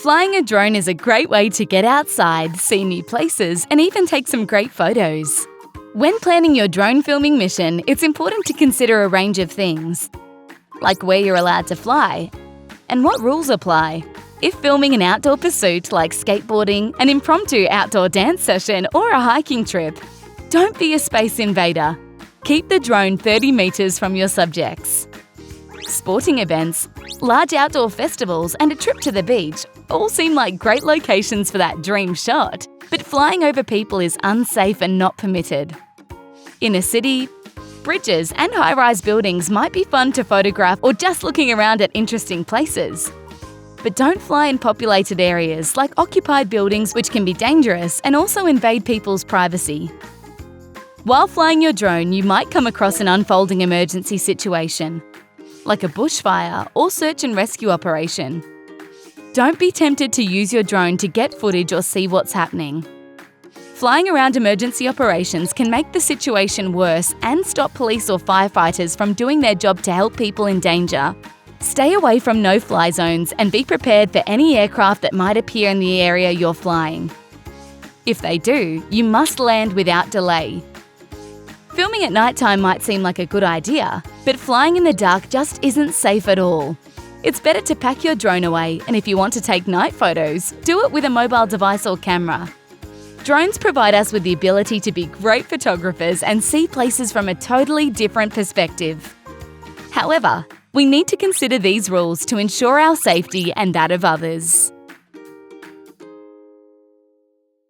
Flying a drone is a great way to get outside, see new places, and even take some great photos. When planning your drone filming mission, it's important to consider a range of things, like where you're allowed to fly and what rules apply. If filming an outdoor pursuit like skateboarding, an impromptu outdoor dance session, or a hiking trip, don't be a space invader. Keep the drone 30 meters from your subjects. Sporting events, large outdoor festivals, and a trip to the beach all seem like great locations for that dream shot, but flying over people is unsafe and not permitted. In a city, bridges and high-rise buildings might be fun to photograph or just looking around at interesting places. But don't fly in populated areas like occupied buildings, which can be dangerous and also invade people's privacy. While flying your drone, you might come across an unfolding emergency situation, like a bushfire or search and rescue operation. Don't be tempted to use your drone to get footage or see what's happening. Flying around emergency operations can make the situation worse and stop police or firefighters from doing their job to help people in danger. Stay away from no-fly zones and be prepared for any aircraft that might appear in the area you're flying. If they do, you must land without delay. Filming at nighttime might seem like a good idea, but flying in the dark just isn't safe at all. It's better to pack your drone away, and if you want to take night photos, do it with a mobile device or camera. Drones provide us with the ability to be great photographers and see places from a totally different perspective. However, we need to consider these rules to ensure our safety and that of others.